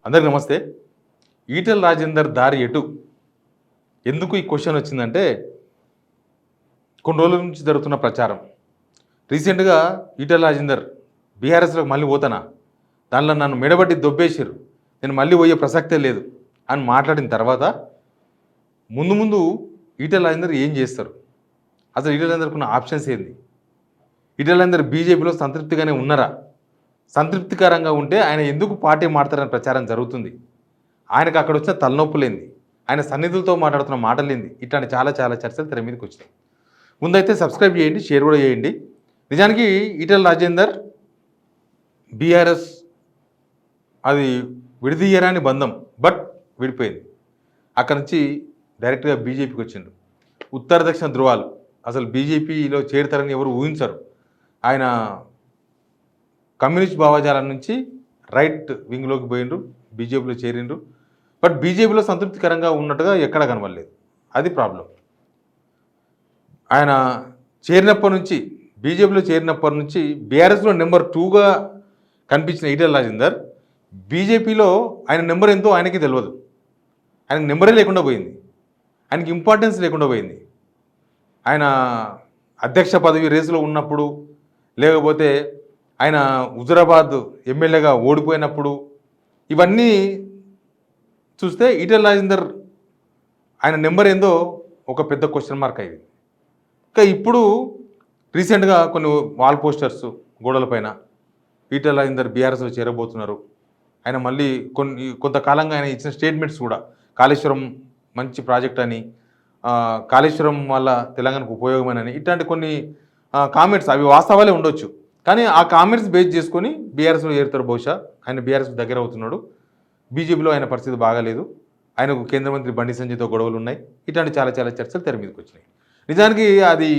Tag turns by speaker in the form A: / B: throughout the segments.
A: అందరికి నమస్తే. ఈటెల రాజేందర్ దారి ఎటు? ఎందుకు ఈ క్వశ్చన్ వచ్చిందంటే, కొన్ని రోజుల నుంచి జరుగుతున్న ప్రచారం. రీసెంట్గా ఈటెల రాజేందర్ బీఆర్ఎస్లోకి మళ్ళీ పోతానా, దానిలో నన్ను మెడబట్టి దొబ్బేసారు, నేను మళ్ళీ పోయే ప్రసక్తే లేదు అని మాట్లాడిన తర్వాత ముందు ముందు ఈటెల రాజేందర్ ఏం చేస్తారు, అసలు ఈటెల రాజేందర్కు ఉన్న ఆప్షన్స్ ఏంది, ఈటెల రాజేందర్ బీజేపీలో సంతృప్తిగానే ఉన్నారా, సంతృప్తికరంగా ఉంటే ఆయన ఎందుకు పార్టీ మారుతారని ప్రచారం జరుగుతుంది, ఆయనకు అక్కడ వచ్చిన తలనొప్పులేంది, ఆయన సన్నిధులతో మాట్లాడుతున్న మాటలేంది, ఇట్లాంటి చాలా చాలా చర్చలు తెర మీదకి వచ్చినాయి. ముందైతే సబ్స్క్రైబ్ చేయండి, షేర్ కూడా చేయండి. నిజానికి ఈటెల రాజేందర్ బీఆర్ఎస్ అది విడదీయరాని బంధం, బట్ విడిపోయింది. అక్కడ నుంచి డైరెక్ట్గా బీజేపీకి వచ్చిండు. ఉత్తర దక్షిణ ధృవాలు అసలు బీజేపీలో చేరుతారని ఎవరు ఊహించరు. ఆయన కమ్యూనిస్ట్ భావజాలం నుంచి రైట్ వింగ్లోకి పోయిండ్రు, బీజేపీలో చేరిండ్రు. బట్ బీజేపీలో సంతృప్తికరంగా ఉన్నట్టుగా ఎక్కడ కనబడలేదు. అది ప్రాబ్లం. ఆయన చేరినప్పటి నుంచి, బీజేపీలో చేరినప్పటి నుంచి బీఆర్ఎస్లో నెంబర్ 2గా కనిపించిన ఈటెల రాజేందర్ బీజేపీలో ఆయన నెంబర్ ఎంతో ఆయనకి తెలియదు. ఆయనకు నెంబరే లేకుండా పోయింది, ఆయనకి ఇంపార్టెన్స్ లేకుండా పోయింది. ఆయన అధ్యక్ష పదవి రేసులో ఉన్నప్పుడు, లేకపోతే ఆయన హుజురాబాద్ ఎమ్మెల్యేగా ఓడిపోయినప్పుడు, ఇవన్నీ చూస్తే ఈటెల రాజేందర్ ఆయన నెంబర్ ఏందో ఒక పెద్ద క్వశ్చన్ మార్క్ అయింది. ఇంకా ఇప్పుడు రీసెంట్గా కొన్ని వాల్ పోస్టర్స్ గోడలపైన ఈటెల రాజేందర్ బీఆర్ఎస్లో చేరబోతున్నారు. ఆయన మళ్ళీ కొంతకాలంగా ఆయన ఇచ్చిన స్టేట్మెంట్స్ కూడా, కాళేశ్వరం మంచి ప్రాజెక్ట్ అని, కాళేశ్వరం వల్ల తెలంగాణకు ఉపయోగమేనని, ఇట్లాంటి కొన్ని కామెంట్స్, అవి వాస్తవాలే ఉండొచ్చు, కానీ ఆ కామెంట్స్ బేస్ చేసుకొని బీఆర్ఎస్లో చేరుతారు. బహుశా ఆయన బీఆర్ఎస్కు దగ్గర అవుతున్నాడు. బీజేపీలో ఆయన పరిస్థితి బాగాలేదు, ఆయనకు కేంద్ర మంత్రి బండి సంజయ్తో గొడవలు ఉన్నాయి. ఇట్లాంటి చాలా చాలా చర్చలు తెర మీదకి వచ్చినాయి. నిజానికి అది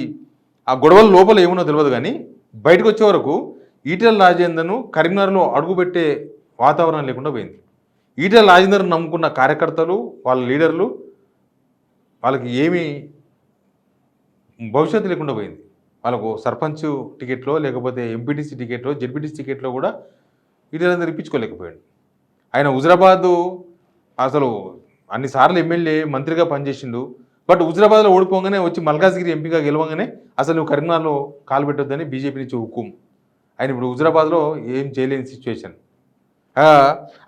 A: ఆ గొడవల లోపల ఏమున్నో తెలియదు, కానీ బయటకు వచ్చే వరకు ఈటెల రాజేందర్ను కరీంనగర్లో అడుగుపెట్టే వాతావరణం లేకుండా పోయింది. ఈటెల రాజేందర్ను నమ్ముకున్న కార్యకర్తలు, వాళ్ళ లీడర్లు, వాళ్ళకి ఏమీ భవిష్యత్తు లేకుండా పోయింది. వాళ్ళకు సర్పంచ్ టికెట్లో, లేకపోతే ఎంపీటీసీ టికెట్లో, జెడ్పీటీసీ టికెట్లో కూడా ఈటెల రాజేందర్ ఇప్పించుకోలేకపోయాడు. ఆయన హుజురాబాదు అసలు అన్నిసార్లు ఎమ్మెల్యే మంత్రిగా పనిచేసిండు. బట్ హుజురాబాద్లో ఓడిపోగానే వచ్చి మల్కాజ్గిరి ఎంపీగా గెలవగానే అసలు నువ్వు కరీంనగర్లో కాలు పెట్టొద్దని బీజేపీ నుంచి హుకుం. ఆయన ఇప్పుడు హుజురాబాద్లో ఏం చేయలేని సిచ్యువేషన్.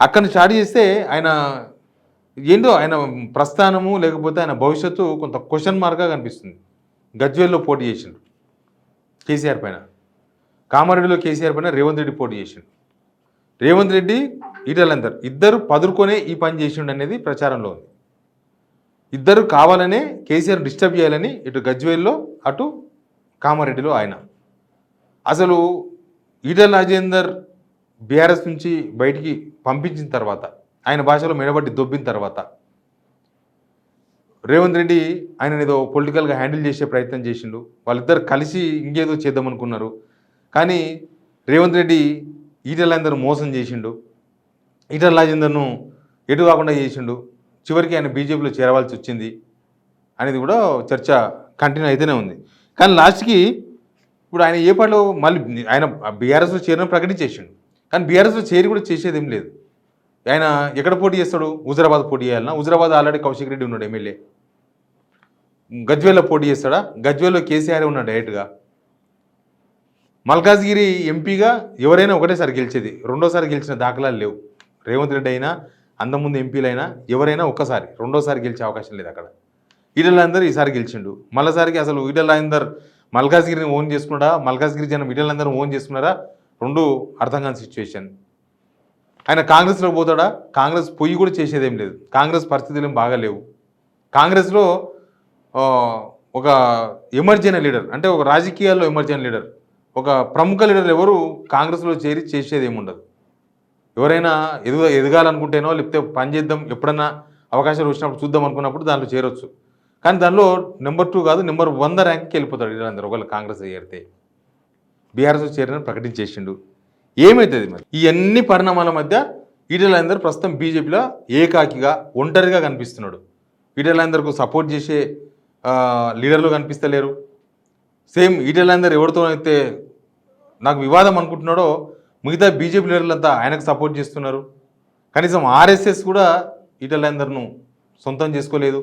A: అక్కడిని స్టార్ట్ చేస్తే ఆయన ఏంటో ఆయన ప్రస్థానము, లేకపోతే ఆయన భవిష్యత్తు కొంత క్వశ్చన్ మార్క్గా కనిపిస్తుంది. గజ్వేల్లో పోటీ చేసిండు కేసీఆర్ పైన, కామారెడ్డిలో కేసీఆర్ పైన రేవంత్ రెడ్డి పోటీ చేసిండు. రేవంత్ రెడ్డి, ఈటెల రాజేందర్ ఇద్దరు పదురుకొనే ఈ పని చేసిండు అనేది ప్రచారంలో ఉంది. ఇద్దరు కావాలనే కేసీఆర్ డిస్టర్బ్ చేయాలని, ఇటు గజ్వేల్లో అటు కామారెడ్డిలో ఆయన. అసలు ఈటెల రాజేందర్ బీఆర్ఎస్ నుంచి బయటికి పంపించిన తర్వాత, ఆయన భాషలో మెడబట్టి దొబ్బిన తర్వాత, రేవంత్ రెడ్డి ఆయన ఏదో పొలిటికల్గా హ్యాండిల్ చేసే ప్రయత్నం చేసిండు. వాళ్ళిద్దరు కలిసి ఇంకేదో చేద్దామనుకున్నారు, కానీ రేవంత్ రెడ్డి ఈటెల రాజేందర్ మోసం చేసిండు, ఈటెల రాజేందర్ను ఎటు కాకుండా చేసిండు. చివరికి ఆయన బీజేపీలో చేరవలసి వచ్చింది అనేది కూడా చర్చ కంటిన్యూ అయితేనే ఉంది. కానీ లాస్ట్కి ఇప్పుడు ఆయన ఏ పాటలో మళ్ళీ ఆయన బీఆర్ఎస్లో చేరని ప్రకటించేసిండు, కానీ బీఆర్ఎస్లో చేరి కూడా చేసేది ఏం లేదు. ఆయన ఎక్కడ పోటీ చేస్తాడు? హుజురాబాద్ పోటీ చేయాలన్నా? హుజురాబాద్ ఆల్రెడీ కౌశిక్ రెడ్డి ఉన్నాడు ఎమ్మెల్యే. గజ్వేల్లో పోటీ చేస్తాడా? గజ్వేల్లో కేసీఆర్ ఉన్నాడు డైరెక్ట్గా. మల్కాజ్గిరి ఎంపీగా ఎవరైనా ఒకటేసారి గెలిచేది, రెండోసారి గెలిచిన దాఖలాలు లేవు. రేవంత్ రెడ్డి అయినా, అంతకుముందు ఎంపీలైనా ఎవరైనా ఒక్కసారి, రెండోసారి గెలిచే అవకాశం లేదు అక్కడ. ఈటెల రాజేందర్ ఈసారి గెలిచిండు. మళ్ళీసారికి అసలు ఈటెల రాజేందర్ మల్కాజ్గిరిని ఓన్ చేసుకున్నాడా, మల్కాజ్గిరి జనం ఈటెల రాజేందర్ని ఓన్ చేసుకున్నారా, రెండు అర్థం కాని సిచ్యువేషన్. ఆయన కాంగ్రెస్లో పోతాడా? కాంగ్రెస్ పొయ్యి కూడా చేసేదేం లేదు. కాంగ్రెస్ పరిస్థితులు ఏం బాగాలేవు. కాంగ్రెస్లో ఒక ఎమర్జెన్సీ లీడర్, అంటే ఒక రాజకీయాల్లో ఎమర్జెన్సీ లీడర్, ఒక ప్రముఖ లీడర్ ఎవరు కాంగ్రెస్లో చేరి చేసేది ఏముండదు. ఎవరైనా ఎదగాలనుకుంటేనో, లేకపోతే పని చేద్దాం, ఎప్పుడన్నా అవకాశాలు వచ్చినప్పుడు చూద్దాం అనుకున్నప్పుడు దాంట్లో చేరొచ్చు. కానీ దానిలో నెంబర్ 2 కాదు, నెంబర్ 100 ర్యాంక్కి వెళ్ళిపోతాడు వీళ్ళందరూ. ఒకవేళ కాంగ్రెస్ చేరితే బీఆర్ఎస్ చేరని ప్రకటించేసిండు. ఏమవుతుంది మరి? ఈ అన్ని పరిణామాల మధ్య ఈటెల రాజేందర్ ప్రస్తుతం బీజేపీలో ఏకాకిగా, ఒంటరిగా కనిపిస్తున్నాడు. ఈటెల రాజేందర్కు సపోర్ట్ చేసే లీడర్లు కనిపిస్తలేరు. సేమ్ ఈటెల రాజేందర్ ఎవరితో అయితే నాకు వివాదం అనుకుంటున్నాడో, మిగతా బీజేపీ లీడర్లంతా ఆయనకు సపోర్ట్ చేస్తున్నారు. కనీసం ఆర్ఎస్ఎస్ కూడా ఈటల రాజేందర్ను సొంతం చేసుకోలేదు.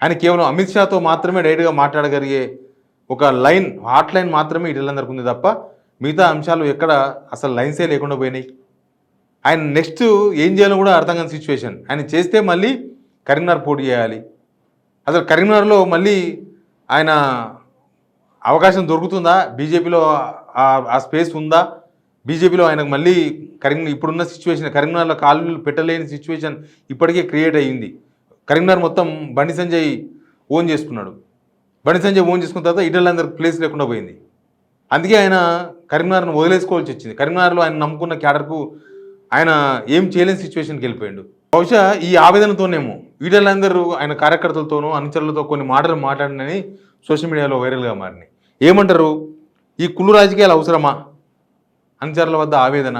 A: ఆయన కేవలం అమిత్ షాతో మాత్రమే డైరెక్ట్గా మాట్లాడగలిగే ఒక లైన్, హాట్ లైన్ మాత్రమే ఈటల రాజేందర్కు ఉంది తప్ప మిగతా అంశాలు ఎక్కడ అసలు లైన్సే లేకుండా పోయినాయి. ఆయన నెక్స్ట్ ఏం చేయాలో కూడా అర్థం కాని సిచ్యువేషన్. ఆయన చేస్తే మళ్ళీ కరీంనగర్ పోటీ చేయాలి. అసలు కరీంనగర్లో మళ్ళీ ఆయన అవకాశం దొరుకుతుందా? బీజేపీలో ఆ స్పేస్ ఉందా? బీజేపీలో ఆయనకు మళ్ళీ ఇప్పుడున్న సిచ్యువేషన్, కరీంనగర్లో కాళ్ళు పెట్టలేని సిచ్యువేషన్ ఇప్పటికే క్రియేట్ అయ్యింది. కరీంనగర్ మొత్తం బండి సంజయ్ ఓన్ చేసుకున్నాడు. బండి సంజయ్ ఓన్ చేసుకున్న తర్వాత ఈటల రాజేందర్కి ప్లేస్ లేకుండా పోయింది. అందుకే ఆయన కరీంనగర్ను వదిలేసుకోవాల్సి వచ్చింది. కరీంనగర్లో ఆయన నమ్ముకున్న క్యాడర్కు ఆయన ఏం చేయలేని సిచ్యువేషన్కి వెళ్ళిపోయాడు. బహుశా ఈ ఆవేదనతోనేమో ఈటల రాజేందర్ ఆయన కార్యకర్తలతోనూ అనుచరులతో కొన్ని మాటలు మాట్లాడినని సోషల్ మీడియాలో వైరల్గా మారినాయి. ఏమంటారు? ఈ కుళ్ళు రాజకీయాలు అవసరమా? అనుచరుల వద్ద ఆవేదన.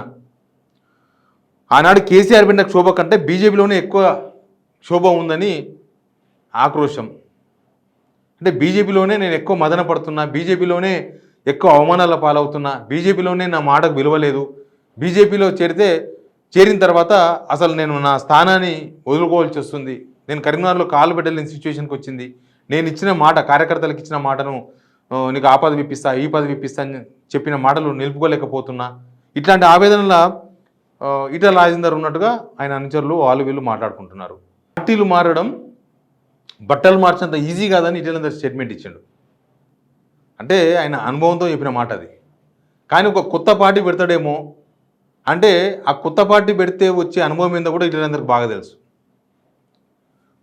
A: ఆనాడు కేసీఆర్ బిడ్డ క్షోభ కంటే బీజేపీలోనే ఎక్కువ క్షోభ ఉందని ఆక్రోశం. అంటే బీజేపీలోనే నేను ఎక్కువ మదన పడుతున్నా, బీజేపీలోనే ఎక్కువ అవమానాల పాలవుతున్నా, బీజేపీలోనే నా మాటకు విలువలేదు, బీజేపీలో చేరిన తర్వాత అసలు నేను నా స్థానాన్ని వదులుకోవాల్సి వస్తుంది, నేను కరీంనగర్లో కాలు పెట్టలేని సిచ్యువేషన్కి వచ్చింది, నేను ఇచ్చిన మాట, కార్యకర్తలకు ఇచ్చిన మాటను నీకు ఆ పదవి ఇప్పిస్తా, ఈ పదవి ఇప్పిస్తా అని చెప్పిన మాటలు నిలుపుకోలేకపోతున్నా, ఇట్లాంటి ఆవేదనల ఈటల రాజేందర్ ఉన్నట్టుగా ఆయన అనుచరులు వాళ్ళు వీళ్ళు మాట్లాడుకుంటున్నారు. పార్టీలు మారడం బట్టలు మార్చినంత ఈజీ కాదని ఈటల రాజేందర్ స్టేట్మెంట్ ఇచ్చాడు. అంటే ఆయన అనుభవంతో చెప్పిన మాట అది. కానీ ఒక కొత్త పార్టీ పెడతాడేమో అంటే ఆ కొత్త పార్టీ పెడితే వచ్చే అనుభవం ఏందో కూడా ఈటల రాజేందర్కి బాగా తెలుసు.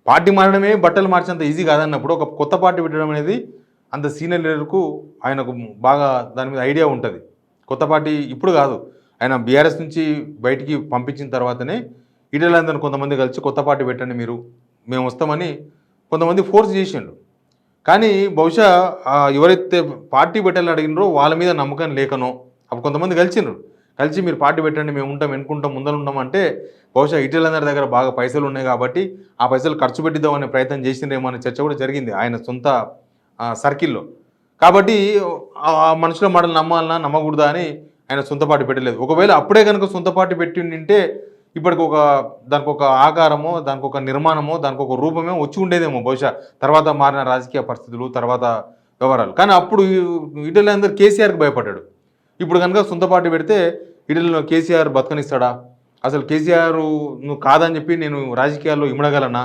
A: పార్టీ మారడమే బట్టలు మార్చినంత ఈజీ కాదన్నప్పుడు ఒక కొత్త పార్టీ పెట్టడం అనేది అంత సీనియర్ లీడర్కు ఆయనకు బాగా దాని మీద ఐడియా ఉంటుంది. కొత్త పార్టీ ఇప్పుడు కాదు, ఆయన బీఆర్ఎస్ నుంచి బయటికి పంపించిన తర్వాతనే ఈటల రాజేందర్ కొంతమంది కలిసి కొత్త పార్టీ పెట్టండి మీరు, మేము వస్తామని కొంతమంది ఫోర్స్ చేసిండు. కానీ బహుశా ఎవరైతే పార్టీ పెట్టాలని అడిగినారో వాళ్ళ మీద నమ్మకం లేకనో అప్పుడు కొంతమంది కలిసి మీరు పార్టీ పెట్టండి, మేము ఉంటాం, ఎన్నుకుంటాం, ముందర ఉంటాం అంటే బహుశా ఈటల రాజేందర్ దగ్గర బాగా పైసలు ఉన్నాయి కాబట్టి ఆ పైసలు ఖర్చు పెట్టిద్దామనే ప్రయత్నం చేసిండ్రేమో అనే చర్చ కూడా జరిగింది ఆయన సొంత సర్కిల్లో. కాబట్టి ఆ మనుషుల మాటలు నమ్మాలన్నా నమ్మకూడదా అని ఆయన సొంత పార్టీ పెట్టలేదు. ఒకవేళ అప్పుడే కనుక సొంత పార్టీ పెట్టి ఉంటే ఇప్పటికి దానికి ఒక ఆకారమో, దానికి ఒక నిర్మాణమో, దానికి ఒక రూపమో వచ్చి ఉండేదేమో బహుశా తర్వాత మారిన రాజకీయ పరిస్థితులు, తర్వాత వ్యవహారాలు. కానీ అప్పుడు ఈటల రాజేందర్ కేసీఆర్కి భయపడ్డాడు. ఇప్పుడు కనుక సొంత పార్టీ పెడితే ఈటలను కేసీఆర్ బతకనిస్తాడా? అసలు కేసీఆర్ నువ్వు కాదని చెప్పి నేను రాజకీయాల్లో ఇమడగలనా?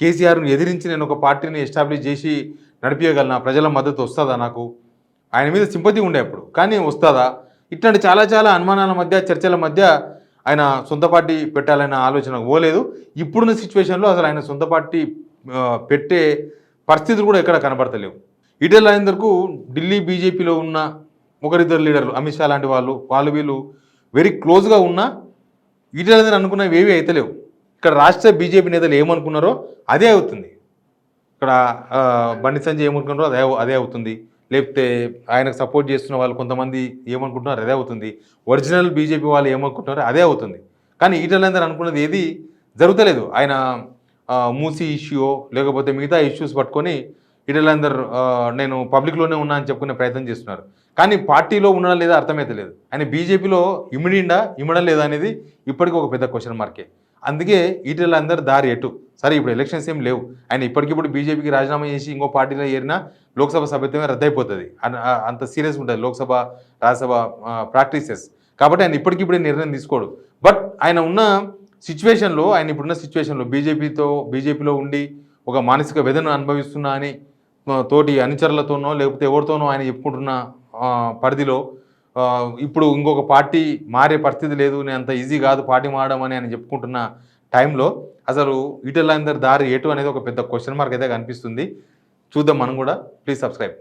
A: కేసీఆర్ను ఎదిరించి నేను ఒక పార్టీని ఎస్టాబ్లిష్ చేసి నడిపించగలనా? ప్రజల మద్దతు వస్తుందా నాకు? ఆయన మీద సింపతి ఉండే అప్పుడు, కానీ వస్తుందా? ఇట్లాంటి చాలా చాలా అనుమానాల మధ్య, చర్చల మధ్య ఆయన సొంత పార్టీ పెట్టాలనే ఆలోచన పోలేదు. ఇప్పుడున్న సిచ్యువేషన్లో అసలు ఆయన సొంత పార్టీ పెట్టే పరిస్థితులు కూడా ఎక్కడ కనబడతలేవు. ఈటల రాజేందర్కు ఢిల్లీ బీజేపీలో ఉన్న ఒకరిద్దరు లీడర్లు, అమిత్ షా లాంటి వాళ్ళు వీళ్ళు వెరీ క్లోజ్గా ఉన్నా ఈటల రాజేందర్ అనుకున్నవి ఏవి అయితలేవు. ఇక్కడ రాష్ట్ర బీజేపీ నేతలు ఏమనుకున్నారో అదే అవుతుంది. ఇక్కడ బండి సంజయ్ ఏమనుకున్నారో అదే అవుతుంది. లేకపోతే ఆయనకు సపోర్ట్ చేస్తున్న వాళ్ళు కొంతమంది ఏమనుకుంటున్నారో అదే అవుతుంది. ఒరిజినల్ బీజేపీ వాళ్ళు ఏమనుకుంటున్నారో అదే అవుతుంది. కానీ ఈటల రాజేందర్ అనుకున్నది ఏది జరుగుతలేదు. ఆయన మూసీ ఇష్యూ లేకపోతే మిగతా ఇష్యూస్ పట్టుకొని ఈటల రాజేందర్ నేను పబ్లిక్లోనే ఉన్నా అని చెప్పుకునే ప్రయత్నం చేస్తున్నారు. కానీ పార్టీలో ఉండడం లేదా అర్థమైతలేదు. ఆయన బీజేపీలో ఇమ్మడం లేదా అనేది ఇప్పటికీ ఒక పెద్ద క్వశ్చన్ మార్కే. అందుకే ఈటల రాజేందర్ దారి ఎటు? సరే ఇప్పుడు ఎలక్షన్స్ ఏం లేవు, ఆయన ఇప్పటికిప్పుడు బీజేపీకి రాజీనామా చేసి ఇంకో పార్టీలో ఏరినా లోక్సభ సభ్యత్వమే రద్దయిపోతుంది. అంత సీరియస్ ఉంటుంది లోక్సభ రాజ్యసభ ప్రాక్టీసెస్. కాబట్టి ఆయన ఇప్పటికిప్పుడే నిర్ణయం తీసుకోడు. బట్ ఆయన ఉన్న సిచ్యువేషన్లో, ఆయన ఇప్పుడున్న సిచ్యువేషన్లో బీజేపీలో ఉండి ఒక మానసిక వేదన అనుభవిస్తున్నా అని తోటి అనుచరులతోనో లేకపోతే ఎవరితోనో ఆయన చెప్పుకుంటున్న పరిధిలో ఇప్పుడు ఇంకొక పార్టీ మారే పరిస్థితి లేదు, నేను అంత ఈజీ కాదు పార్టీ మారడం అని ఆయన చెప్పుకుంటున్న టైంలో అసలు ఈటల రాజేందర్ దారి ఎటు అనేది ఒక పెద్ద క్వశ్చన్ మార్క్ అయితే కనిపిస్తుంది. చూద్దాం మనం కూడా. Please subscribe.